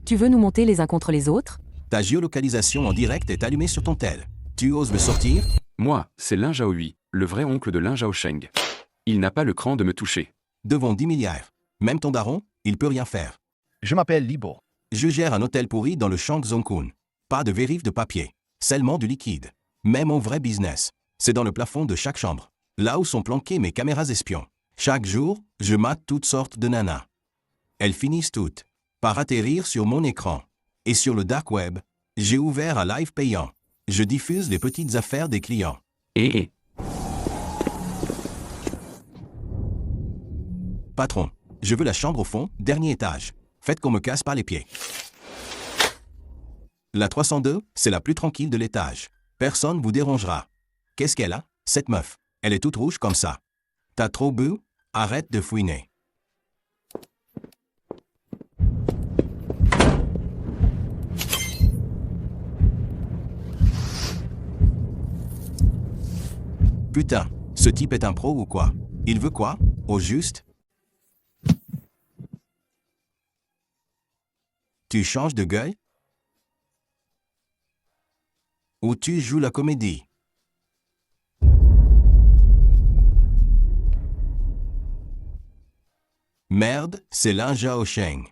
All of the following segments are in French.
Tu veux nous monter les uns contre les autres? Ta géolocalisation en direct est allumée sur ton tel. Tu oses me sortir? Moi, c'est Lin Zhaohui, le vrai oncle de Lin Zhaosheng. Il n'a pas le cran de me toucher. Devant 10 milliards. Même ton daron, il peut rien faire. Je m'appelle Libo. Je gère un hôtel pourri dans le Shangzhongkun. Pas de vérif de papier. Seulement du liquide. Mais mon vrai business, c'est dans le plafond de chaque chambre. Là où sont planquées mes caméras espions. Chaque jour, je mate toutes sortes de nanas. Elles finissent toutes par atterrir sur mon écran. Et sur le dark web, j'ai ouvert un live payant. Je diffuse les petites affaires des clients. Et Patron, je veux la chambre au fond, dernier étage. Faites qu'on me casse pas les pieds. La 302, c'est la plus tranquille de l'étage. Personne vous dérangera. Qu'est-ce qu'elle a, cette meuf? Elle est toute rouge comme ça. T'as trop bu? Arrête de fouiner. Putain, ce type est un pro ou quoi? Il veut quoi, au juste? Tu changes de gueule? Ou tu joues la comédie? Merde, c'est Lin Zhaosheng.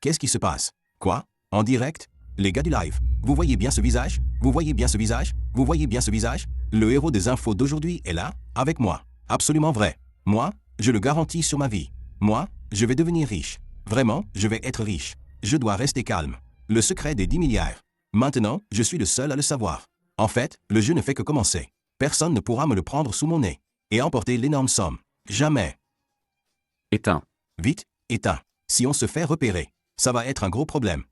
Qu'est-ce qui se passe? Quoi? En direct? Les gars du live, vous voyez bien ce visage? Vous voyez bien ce visage? Vous voyez bien ce visage? Le héros des infos d'aujourd'hui est là, avec moi. Absolument vrai. Moi, je le garantis sur ma vie. Moi, je vais devenir riche. Vraiment, je vais être riche. Je dois rester calme. Le secret des 10 milliards. Maintenant, je suis le seul à le savoir. En fait, le jeu ne fait que commencer. Personne ne pourra me le prendre sous mon nez et emporter l'énorme somme. Jamais. éteins. Vite, éteins. Si on se fait repérer, ça va être un gros problème.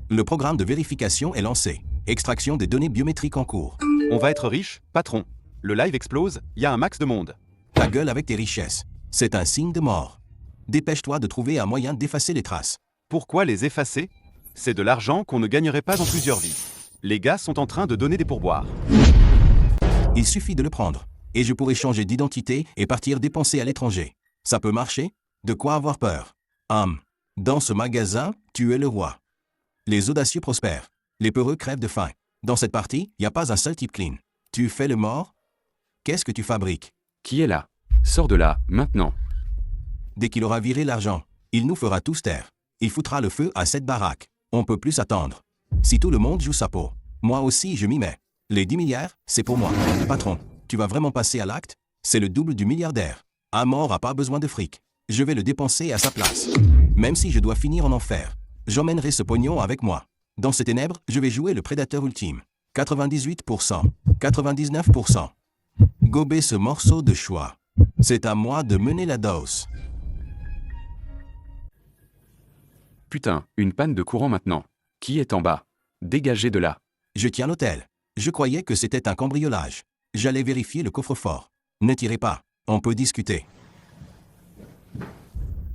Le programme de vérification est lancé. Extraction des données biométriques en cours. On va être riche, patron. Le live explose, il y a un max de monde. Ta gueule avec tes richesses. C'est un signe de mort. Dépêche-toi de trouver un moyen d'effacer les traces. Pourquoi les effacer? C'est de l'argent qu'on ne gagnerait pas en plusieurs vies. Les gars sont en train de donner des pourboires. Il suffit de le prendre. Et je pourrai changer d'identité et partir dépenser à l'étranger. Ça peut marcher? De quoi avoir peur? Dans ce magasin, tu es le roi. Les audacieux prospèrent. Les peureux crèvent de faim. Dans cette partie, il n'y a pas un seul type clean. Tu fais le mort? Qu'est-ce que tu fabriques? Qui est là? Sors de là, maintenant. Dès qu'il aura viré l'argent, il nous fera tous taire. Il foutra le feu à cette baraque. On peut plus attendre. Si tout le monde joue sa peau, moi aussi je m'y mets. Les 10 milliards, c'est pour moi. Patron, tu vas vraiment passer à l'acte? C'est le double du milliardaire. Un mort a pas besoin de fric. Je vais le dépenser à sa place. Même si je dois finir en enfer, j'emmènerai ce pognon avec moi. Dans ces ténèbres, je vais jouer le prédateur ultime. 98%, 99%. Gobez ce morceau de choix. C'est à moi de mener la dose. Putain, une panne de courant maintenant. Qui est en bas? Dégagez de là. Je tiens l'hôtel. Je croyais que c'était un cambriolage. J'allais vérifier le coffre-fort. Ne tirez pas. On peut discuter.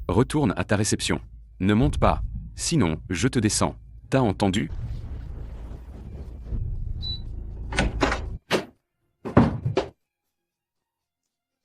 Retourne à ta réception. Ne monte pas. Sinon, je te descends. T'as entendu?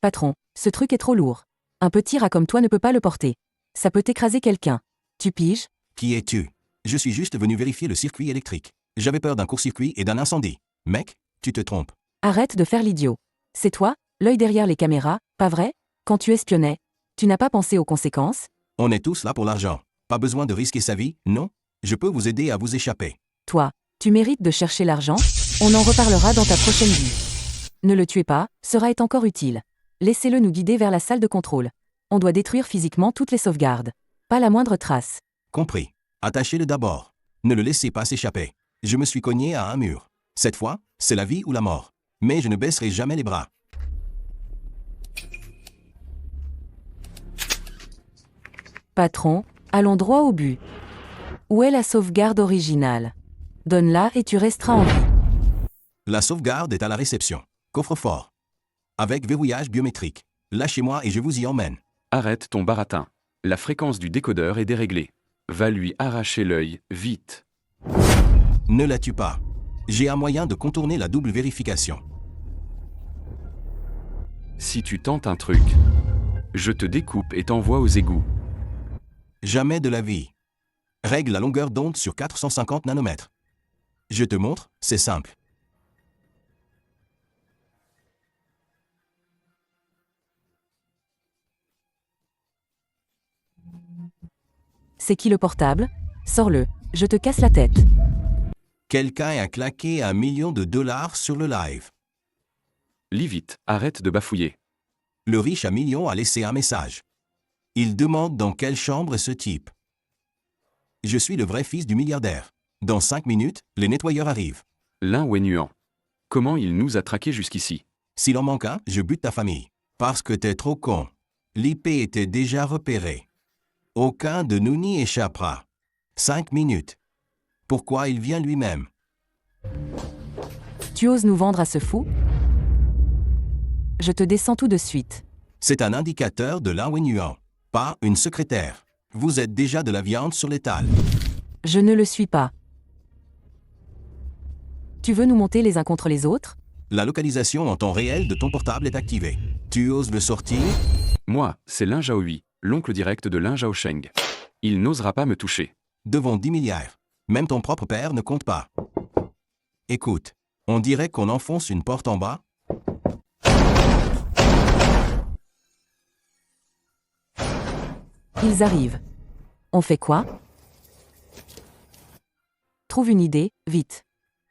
Patron, ce truc est trop lourd. Un petit rat comme toi ne peut pas le porter. Ça peut écraser quelqu'un. Tu piges? Qui es-tu? Je suis juste venu vérifier le circuit électrique. J'avais peur d'un court-circuit et d'un incendie. Mec, tu te trompes. Arrête de faire l'idiot. C'est toi, l'œil derrière les caméras, pas vrai? Quand tu espionnais, tu n'as pas pensé aux conséquences? On est tous là pour l'argent. Pas besoin de risquer sa vie, non? Je peux vous aider à vous échapper. Toi, tu mérites de chercher l'argent? On en reparlera dans ta prochaine vie. Ne le tuez pas, Sera est encore utile. Laissez-le nous guider vers la salle de contrôle. On doit détruire physiquement toutes les sauvegardes. Pas la moindre trace. Compris. Attachez-le d'abord. Ne le laissez pas s'échapper. Je me suis cogné à un mur. Cette fois, c'est la vie ou la mort. Mais je ne baisserai jamais les bras. Patron, allons droit au but. Où est la sauvegarde originale? Donne-la et tu resteras en vie. La sauvegarde est à la réception. Coffre-fort. Avec verrouillage biométrique. Lâchez-moi et je vous y emmène. Arrête ton baratin. La fréquence du décodeur est déréglée. Va lui arracher l'œil, vite. Ne la tue pas. J'ai un moyen de contourner la double vérification. Si tu tentes un truc, je te découpe et t'envoie aux égouts. Jamais de la vie. Règle la longueur d'onde sur 450 nanomètres. Je te montre, c'est simple. C'est qui le portable? Sors-le, je te casse la tête. Quelqu'un a claqué $1 million sur le live. Lis vite, arrête de bafouiller. Le riche à millions a laissé un message. Il demande dans quelle chambre est ce type. Je suis le vrai fils du milliardaire. Dans 5 minutes, les nettoyeurs arrivent. Lin Wenyuan. Comment il nous a traqués jusqu'ici? S'il en manque un, je bute ta famille. Parce que t'es trop con. L'IP était déjà repéré. Aucun de nous n'y échappera. 5 minutes. Pourquoi il vient lui-même? Tu oses nous vendre à ce fou? Je te descends tout de suite. C'est un indicateur de Lin Wenyuan, pas une secrétaire. Vous êtes déjà de la viande sur l'étal. Je ne le suis pas. Tu veux nous monter les uns contre les autres? La localisation en temps réel de ton portable est activée. Tu oses le sortir? Moi, c'est Lin Zhaohui, l'oncle direct de Lin Zhaosheng. Il n'osera pas me toucher. Devant 10 milliards. Même ton propre père ne compte pas. Écoute, on dirait qu'on enfonce une porte en bas. Ils arrivent. On fait quoi? Trouve une idée, vite.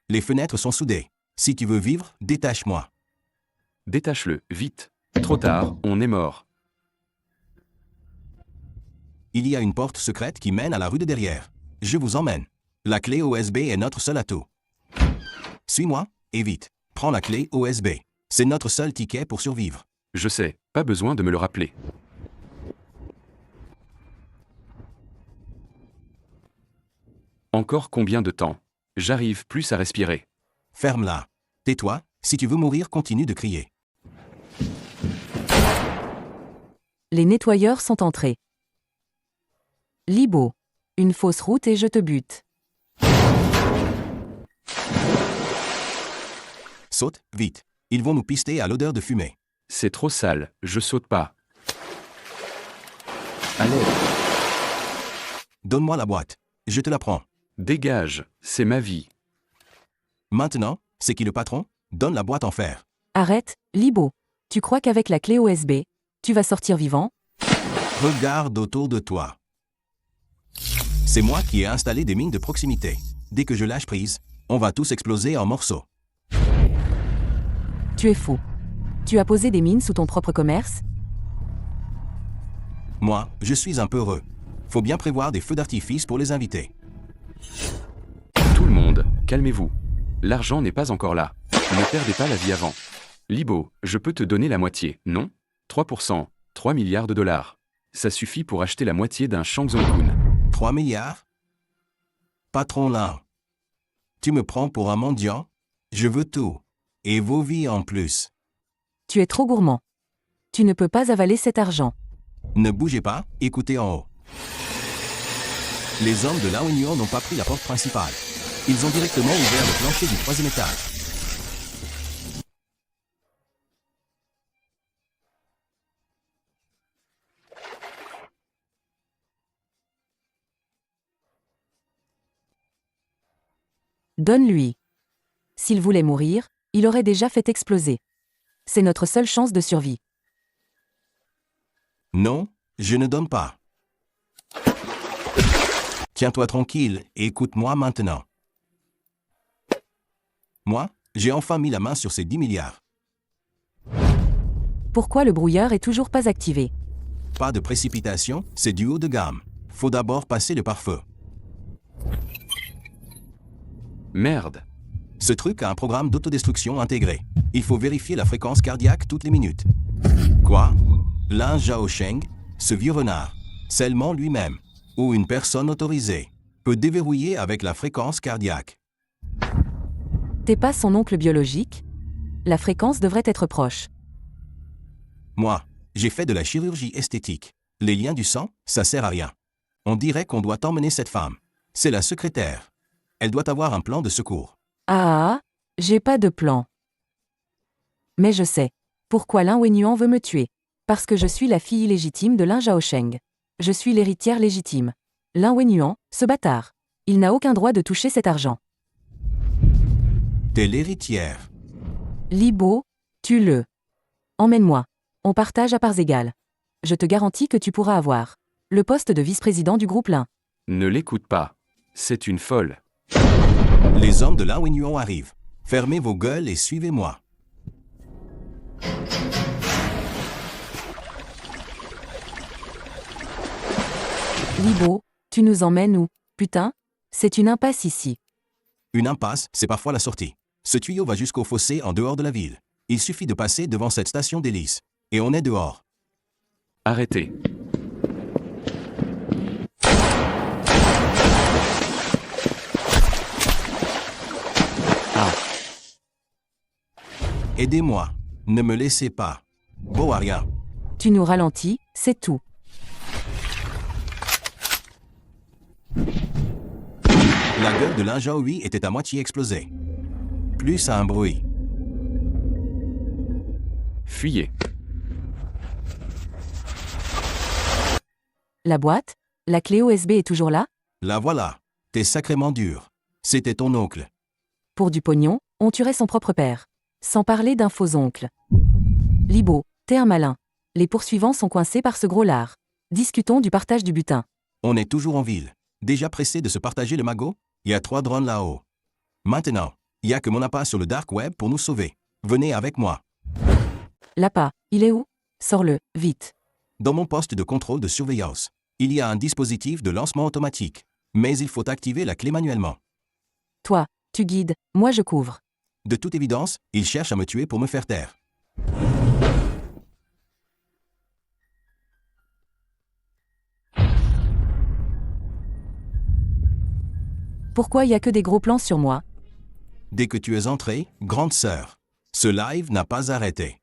Les fenêtres sont soudées. Si tu veux vivre, détache-moi. Détache-le, vite. Trop tard, on est mort. Il y a une porte secrète qui mène à la rue de derrière. Je vous emmène. La clé USB est notre seul atout. Suis-moi, et vite. Prends la clé USB. C'est notre seul ticket pour survivre. Je sais, pas besoin de me le rappeler. Encore combien de temps? J'arrive plus à respirer. Ferme-la. Tais-toi, si tu veux mourir, continue de crier. Les nettoyeurs sont entrés. Libo. Une fausse route et je te bute. Saute, vite. Ils vont nous pister à l'odeur de fumée. C'est trop sale, je saute pas. Allez, Donne-moi la boîte. Je te la prends. dégage, c'est ma vie. Maintenant, c'est qui le patron? Donne la boîte en fer. Arrête, Libo. Tu crois qu'avec la clé USB, tu vas sortir vivant? Regarde autour de toi. C'est moi qui ai installé des mines de proximité. Dès que je lâche prise, on va tous exploser en morceaux. Tu es fou. Tu as posé des mines sous ton propre commerce? Moi, je suis un peu heureux. Faut bien prévoir des feux d'artifice pour les invités. Tout le monde, calmez-vous. L'argent n'est pas encore là. Ne perdez pas la vie avant. Libo, je peux te donner la moitié, non? 3%, 3 milliards de dollars. Ça suffit pour acheter la moitié d'un Shang Tsung-kun. 3 milliards? Patron Lin. Tu me prends pour un mendiant? Je veux tout. Et vos vies en plus. Tu es trop gourmand. Tu ne peux pas avaler cet argent. Ne bougez pas, écoutez en haut. Les hommes de Lin Wenyuan n'ont pas pris la porte principale. Ils ont directement ouvert le plancher du 3e étage. Donne-lui. S'il voulait mourir, il aurait déjà fait exploser. C'est notre seule chance de survie. Non, je ne donne pas. Tiens-toi tranquille et écoute-moi maintenant. Moi, j'ai enfin mis la main sur ces 10 milliards. Pourquoi le brouilleur est toujours pas activé? Pas de précipitation, c'est du haut de gamme. Faut d'abord passer le pare-feu. Merde. Ce truc a un programme d'autodestruction intégré. Il faut vérifier la fréquence cardiaque toutes les minutes. Quoi? Lin Zhaosheng, ce vieux renard, seulement lui-même, ou une personne autorisée, peut déverrouiller avec la fréquence cardiaque. T'es pas son oncle biologique? La fréquence devrait être proche. Moi, j'ai fait de la chirurgie esthétique. Les liens du sang, ça sert à rien. On dirait qu'on doit emmener cette femme. C'est la secrétaire. Elle doit avoir un plan de secours. Ah, j'ai pas de plan. Mais je sais. Pourquoi Lin Wenyuan veut me tuer? Parce que je suis la fille illégitime de Lin Zhaosheng. Je suis l'héritière légitime. Lin Wenyuan, ce bâtard. Il n'a aucun droit de toucher cet argent. T'es l'héritière. Li Bo, tue-le. Emmène-moi. On partage à parts égales. Je te garantis que tu pourras avoir le poste de vice-président du groupe Lin. Ne l'écoute pas. C'est une folle. Les hommes de Lin Wenyuan arrivent. Fermez vos gueules et suivez-moi. Li Bo, tu nous emmènes où? Putain, c'est une impasse ici. Une impasse, c'est parfois la sortie. Ce tuyau va jusqu'au fossé en dehors de la ville. Il suffit de passer devant cette station d'hélice. Et on est dehors. Arrêtez. Aidez-moi. Ne me laissez pas. Beau à rien. Tu nous ralentis, c'est tout. La gueule de l'Injaoui était à moitié explosée. Plus à un bruit. Fuyez. La boîte? La clé USB est toujours là? La voilà. T'es sacrément dur. C'était ton oncle. Pour du pognon, on tuerait son propre père. Sans parler d'un faux oncle. Li Bo, t'es un malin. Les poursuivants sont coincés par ce gros lard. Discutons du partage du butin. On est toujours en ville. Déjà pressé de se partager le magot? Il y a 3 drones là-haut. Maintenant, il y a que mon appât sur le dark web pour nous sauver. Venez avec moi. L'appât, il est où? Sors-le, vite. Dans mon poste de contrôle de surveillance, il y a un dispositif de lancement automatique. Mais il faut activer la clé manuellement. Toi, tu guides, moi je couvre. De toute évidence, il cherche à me tuer pour me faire taire. Pourquoi y a que des gros plans sur moi? Dès que tu es entrée, grande sœur, ce live n'a pas arrêté.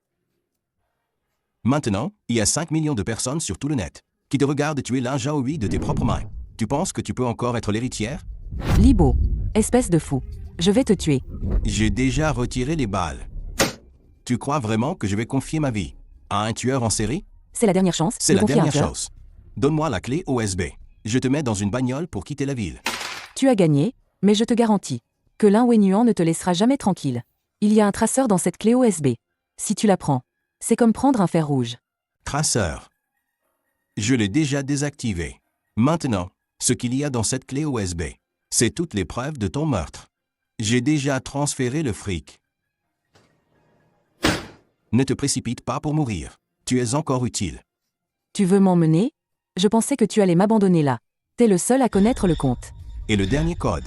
Maintenant, il y a 5 millions de personnes sur tout le net qui te regardent tuer l'Injaoui de tes propres mains. Tu penses que tu peux encore être l'héritière? Li Bo, espèce de fou. Je vais te tuer. J'ai déjà retiré les balles. Tu crois vraiment que je vais confier ma vie à un tueur en série? C'est la dernière chance. C'est de la confier un dernière tueur. chose. Donne-moi la clé USB. Je te mets dans une bagnole pour quitter la ville. Tu as gagné, mais je te garantis que Lin Wenyuan ne te laissera jamais tranquille. Il y a un traceur dans cette clé USB. Si tu la prends, c'est comme prendre un fer rouge. Traceur. Je l'ai déjà désactivé. Maintenant, ce qu'il y a dans cette clé USB, c'est toutes les preuves de ton meurtre. J'ai déjà transféré le fric. Ne te précipite pas pour mourir. Tu es encore utile. Tu veux m'emmener? Je pensais que tu allais m'abandonner là. T'es le seul à connaître le compte. Et le dernier code.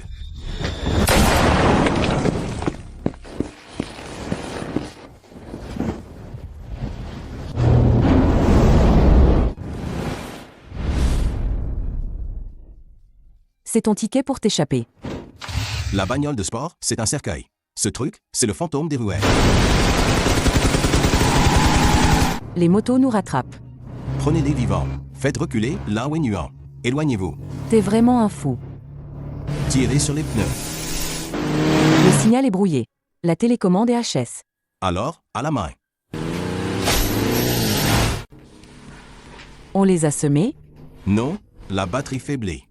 C'est ton ticket pour t'échapper. La bagnole de sport, c'est un cercueil. Ce truc, c'est le fantôme des ruelles. Les motos nous rattrapent. Prenez-les vivants. Faites reculer Lin Wenyuan. Éloignez-vous. T'es vraiment un fou. Tirez sur les pneus. Le signal est brouillé. La télécommande est HS. Alors, à la main. On les a semés? Non, la batterie faiblit.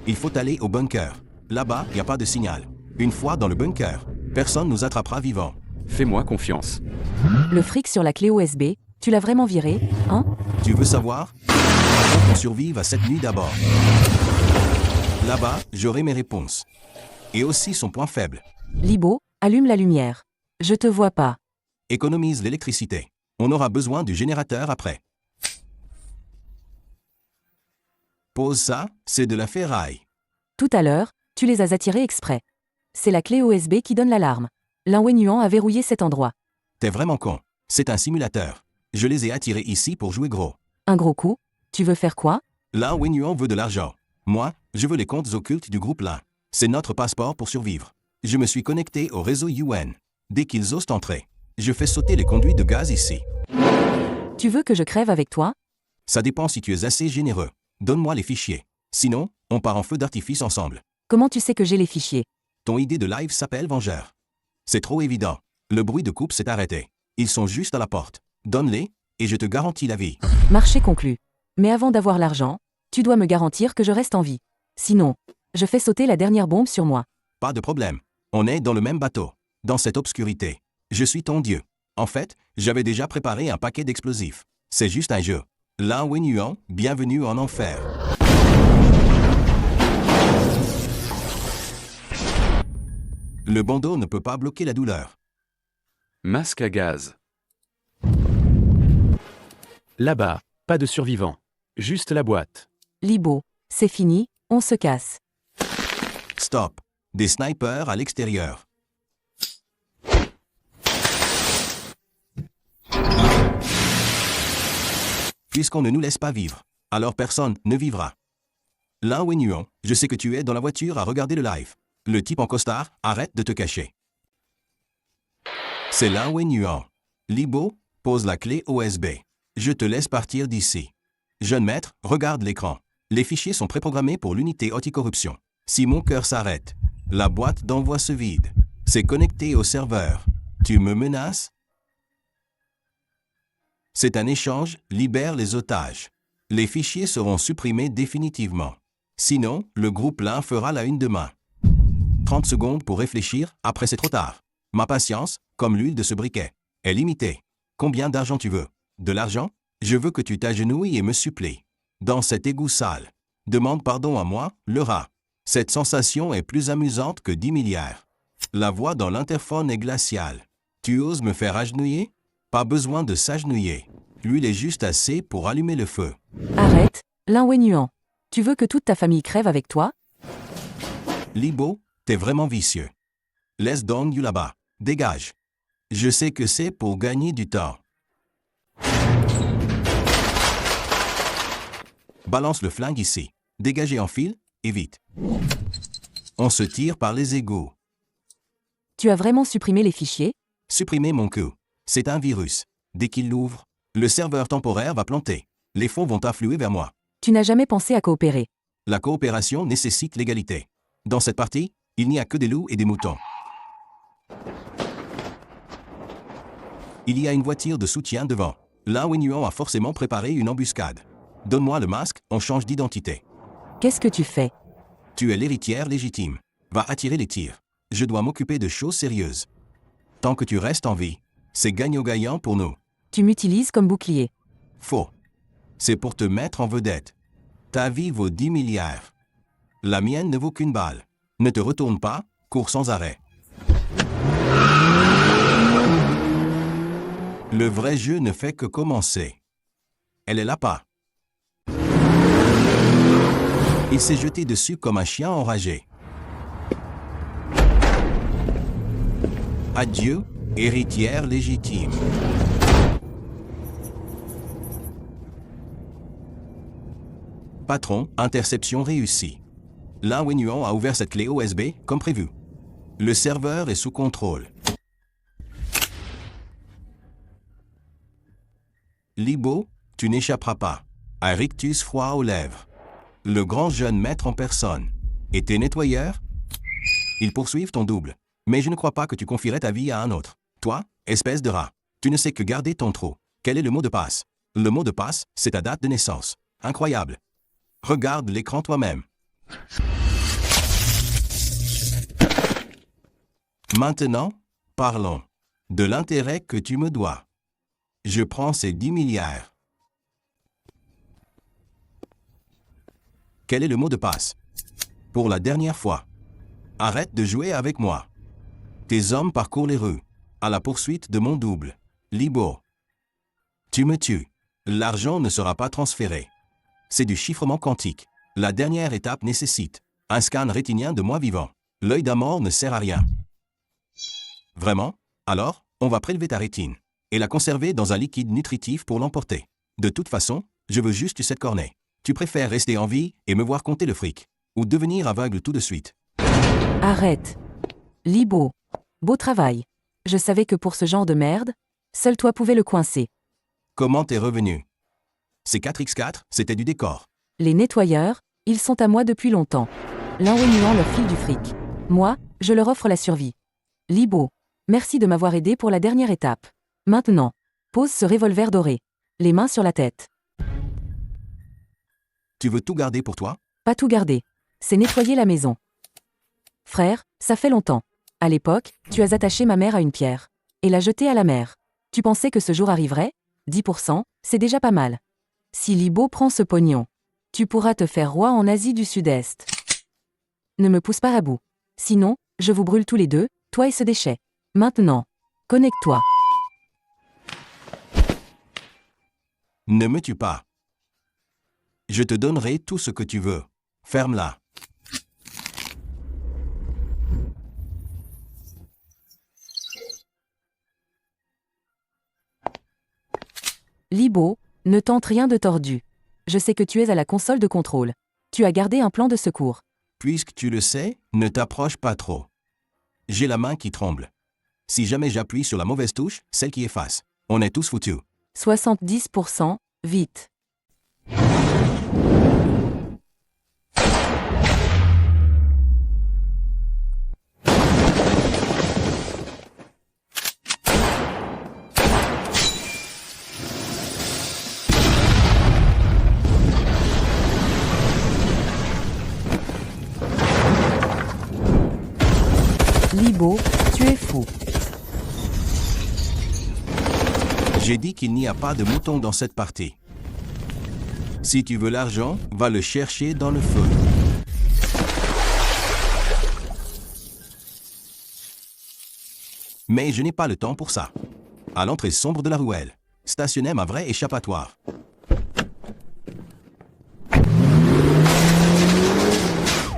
Il faut aller au bunker. Là-bas, il n'y a pas de signal. Une fois dans le bunker, personne nous attrapera vivants. Fais-moi confiance. Le fric sur la clé USB, tu l'as vraiment viré, hein? Tu veux savoir? Faut qu'on survive à cette nuit d'abord. Là-bas, j'aurai mes réponses. Et aussi son point faible. Li Bo, allume la lumière. Je te vois pas. Économise l'électricité. On aura besoin du générateur après. Pose ça, c'est de la ferraille. Tout à l'heure, tu les as attirés exprès. C'est la clé USB qui donne l'alarme. Lin Wenyuan a verrouillé cet endroit. T'es vraiment con. C'est un simulateur. Je les ai attirés ici pour jouer gros. Un gros coup? Tu veux faire quoi? Lin Wenyuan veut de l'argent. Moi, je veux les comptes occultes du groupe Lin. C'est notre passeport pour survivre. Je me suis connecté au réseau UN. Dès qu'ils osent entrer, je fais sauter les conduits de gaz ici. Tu veux que je crève avec toi? Ça dépend si tu es assez généreux. Donne-moi les fichiers. Sinon, on part en feu d'artifice ensemble. Comment tu sais que j'ai les fichiers? Ton idée de live s'appelle Vengeur. C'est trop évident. Le bruit de coupe s'est arrêté. Ils sont juste à la porte. Donne-les, et je te garantis la vie. Marché conclu. Mais avant d'avoir l'argent, tu dois me garantir que je reste en vie. Sinon, je fais sauter la dernière bombe sur moi. Pas de problème. On est dans le même bateau. Dans cette obscurité. Je suis ton dieu. En fait, j'avais déjà préparé un paquet d'explosifs. C'est juste un jeu. Lin Wenyuan, bienvenue en enfer. Le bandeau ne peut pas bloquer la douleur. Masque à gaz. Là-bas, pas de survivants. Juste la boîte. Libo, c'est fini, on se casse. Stop. Des snipers à l'extérieur. Puisqu'on ne nous laisse pas vivre, alors personne ne vivra. Lin Wenyuan, je sais que tu es dans la voiture à regarder le live. Le type en costard, arrête de te cacher. C'est Lin Wenyuan. Libo, pose la clé USB. Je te laisse partir d'ici. Jeune maître, regarde l'écran. Les fichiers sont préprogrammés pour l'unité anticorruption. Si mon cœur s'arrête, la boîte d'envoi se vide. C'est connecté au serveur. Tu me menaces? C'est un échange, libère les otages. Les fichiers seront supprimés définitivement. Sinon, le groupe Lin fera la une demain. 30 secondes pour réfléchir, après c'est trop tard. Ma patience, comme l'huile de ce briquet, est limitée. Combien d'argent tu veux? De l'argent? Je veux que tu t'agenouilles et me supplies. Dans cet égout sale. Demande pardon à moi, le rat. Cette sensation est plus amusante que 10 milliards. La voix dans l'interphone est glaciale. Tu oses me faire agenouiller? Pas besoin de s'agenouiller. L'huile est juste assez pour allumer le feu. Arrête, Lin Wenyuan. Tu veux que toute ta famille crève avec toi? Libo, t'es vraiment vicieux. Laisse Dong Yu là-bas. Dégage. Je sais que c'est pour gagner du temps. Balance le flingue ici. Dégagez en file, et vite. On se tire par les égouts. Tu as vraiment supprimé les fichiers? Supprimez mon cul. C'est un virus. Dès qu'il l'ouvre, le serveur temporaire va planter. Les fonds vont affluer vers moi. Tu n'as jamais pensé à coopérer. La coopération nécessite l'égalité. Dans cette partie, il n'y a que des loups et des moutons. Il y a une voiture de soutien devant. Lin Wenyuan a forcément préparé une embuscade. Donne-moi le masque, on change d'identité. Qu'est-ce que tu fais? Tu es l'héritière légitime. Va attirer les tirs. Je dois m'occuper de choses sérieuses. Tant que tu restes en vie, c'est gagnant-gagnant pour nous. Tu m'utilises comme bouclier. Faux. C'est pour te mettre en vedette. Ta vie vaut 10 milliards. La mienne ne vaut qu'une balle. Ne te retourne pas, cours sans arrêt. Le vrai jeu ne fait que commencer. Elle est là-bas. Il s'est jeté dessus comme un chien enragé. Adieu, héritière légitime. Patron, interception réussie. Lin Wenyuan a ouvert cette clé USB comme prévu. Le serveur est sous contrôle. Libo, tu n'échapperas pas. Un rictus froid aux lèvres. Le grand jeune maître en personne. Et tes nettoyeurs? Ils poursuivent ton double. Mais je ne crois pas que tu confierais ta vie à un autre. Toi, espèce de rat, tu ne sais que garder ton trou. Quel est le mot de passe? Le mot de passe, c'est ta date de naissance. Incroyable. Regarde l'écran toi-même. Maintenant, parlons de l'intérêt que tu me dois. Je prends ces 10 milliards. Quel est le mot de passe? Pour la dernière fois. Arrête de jouer avec moi. Tes hommes parcourent les rues, à la poursuite de mon double, Libo. Tu me tues. L'argent ne sera pas transféré. C'est du chiffrement quantique. La dernière étape nécessite un scan rétinien de moi vivant. L'œil d'un mort ne sert à rien. Vraiment? Alors, on va prélever ta rétine et la conserver dans un liquide nutritif pour l'emporter. De toute façon, je veux juste cette cornée. Tu préfères rester en vie et me voir compter le fric, ou devenir aveugle tout de suite. Arrête. Libo. Beau travail. Je savais que pour ce genre de merde, seul toi pouvais le coincer. Comment t'es revenu? Ces 4x4, c'était du décor. Les nettoyeurs, ils sont à moi depuis longtemps. Lin Wenyuan leur file du fric. Moi, je leur offre la survie. Libo. Merci de m'avoir aidé pour la dernière étape. Maintenant, pose ce revolver doré. Les mains sur la tête. Tu veux tout garder pour toi? Pas tout garder. c'est nettoyer la maison. Frère, ça fait longtemps. À l'époque, tu as attaché ma mère à une pierre et l'as jetée à la mer. Tu pensais que ce jour arriverait? 10%, c'est déjà pas mal. Si Libo prend ce pognon, tu pourras te faire roi en Asie du Sud-Est. Ne me pousse pas à bout. Sinon, je vous brûle tous les deux, toi et ce déchet. Maintenant, connecte-toi. Ne me tue pas. Je te donnerai tout ce que tu veux. Ferme-la. Libo, ne tente rien de tordu. Je sais que tu es à la console de contrôle. Tu as gardé un plan de secours. Puisque tu le sais, ne t'approche pas trop. J'ai la main qui tremble. Si jamais j'appuie sur la mauvaise touche, celle qui efface, on est tous foutus. 70%, vite. Libo, tu es fou. J'ai dit qu'il n'y a pas de mouton dans cette partie. Si tu veux l'argent, va le chercher dans le feu. Mais je n'ai pas le temps pour ça. À l'entrée sombre de la ruelle, stationnait ma vraie échappatoire.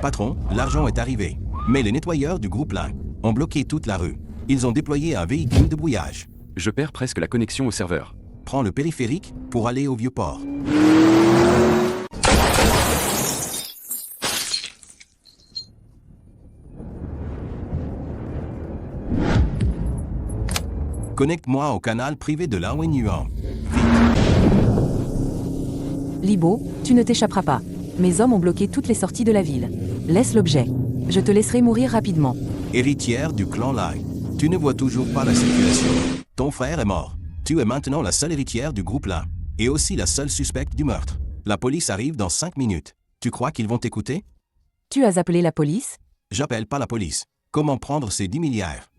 Patron, l'argent est arrivé. Mais les nettoyeurs du groupe Lin ont bloqué toute la rue. Ils ont déployé un véhicule de brouillage. Je perds presque la connexion au serveur. Prends le périphérique pour aller au Vieux-Port. Connecte-moi au canal privé de Lao Yuan. Libo, tu ne t'échapperas pas. Mes hommes ont bloqué toutes les sorties de la ville. Laisse l'objet. Je te laisserai mourir rapidement. Héritière du clan Lai, tu ne vois toujours pas la situation. Ton frère est mort. Tu es maintenant la seule héritière du groupe Lin. Et aussi la seule suspecte du meurtre. La police arrive dans 5 minutes. Tu crois qu'ils vont t'écouter? Tu as appelé la police? J'appelle pas la police. Comment prendre ces 10 milliards?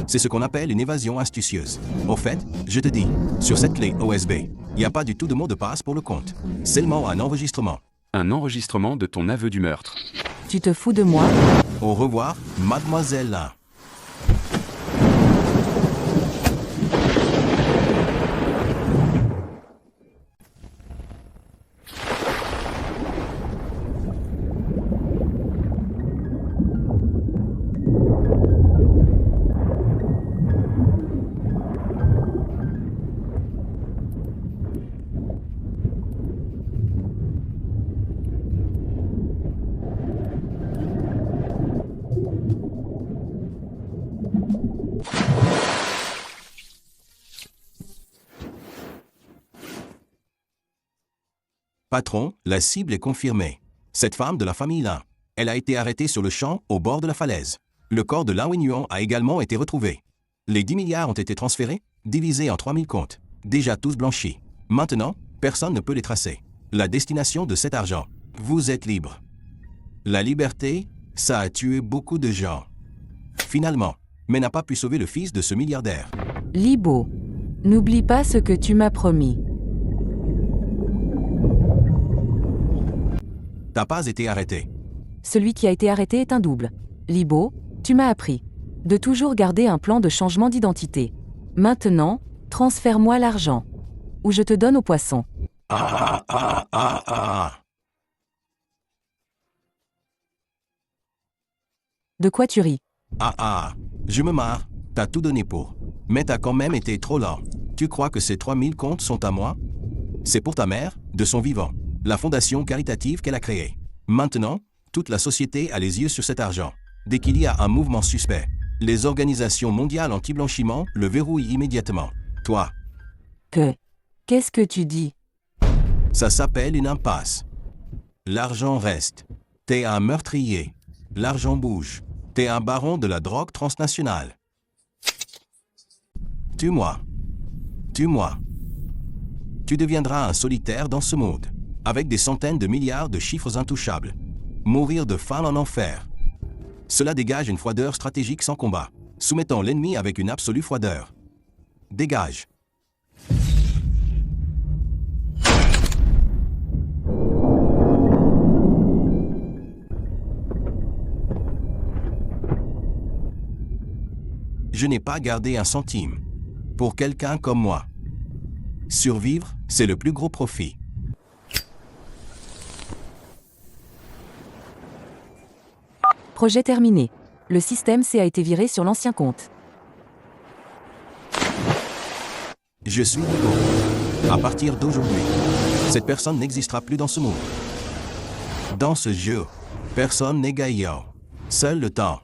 C'est ce qu'on appelle une évasion astucieuse. Au fait, je te dis, sur cette clé OSB, il n'y a pas du tout de mot de passe pour le compte. Seulement un enregistrement. Un enregistrement de ton aveu du meurtre. Tu te fous de moi? Au revoir, mademoiselle Lin. Patron, la cible est confirmée. Cette femme de la famille Lin. Elle a été arrêtée sur le champ au bord de la falaise. Le corps de Lao Yuan a également été retrouvé. Les 10 milliards ont été transférés, divisés en 3000 comptes. Déjà tous blanchis. Maintenant, personne ne peut les tracer. La destination de cet argent. Vous êtes libre. La liberté, ça a tué beaucoup de gens. Finalement, mais n'a pas pu sauver le fils de ce milliardaire. Libo, n'oublie pas ce que tu m'as promis. T'as pas été arrêté. Celui qui a été arrêté est un double. Libo, tu m'as appris de toujours garder un plan de changement d'identité. Maintenant, transfère-moi l'argent. Ou je te donne au poisson. De quoi tu ris? Je me marre. T'as tout donné pour. Mais t'as quand même été trop lent. Tu crois que ces 3000 comptes sont à moi? C'est pour ta mère, de son vivant. La fondation caritative qu'elle a créée. Maintenant, toute la société a les yeux sur cet argent. Dès qu'il y a un mouvement suspect, les organisations mondiales anti-blanchiment le verrouillent immédiatement. Toi, Qu'est-ce que tu dis? ça s'appelle une impasse. L'argent reste. T'es un meurtrier. L'argent bouge. T'es un baron de la drogue transnationale. Tue-moi. Tue-moi. Tu deviendras un solitaire dans ce monde. avec des centaines de milliards de chiffres intouchables. Mourir de faim en enfer. Cela dégage une froideur stratégique sans combat. Soumettons l'ennemi avec une absolue froideur. Dégage. Je n'ai pas gardé un centime. Pour quelqu'un comme moi. Survivre, c'est le plus gros profit. Projet terminé. Le système C a été viré sur l'ancien compte. Je suis libre. À partir d'aujourd'hui, cette personne n'existera plus dans ce monde. Dans ce jeu, personne n'est gagnant. Seul le temps.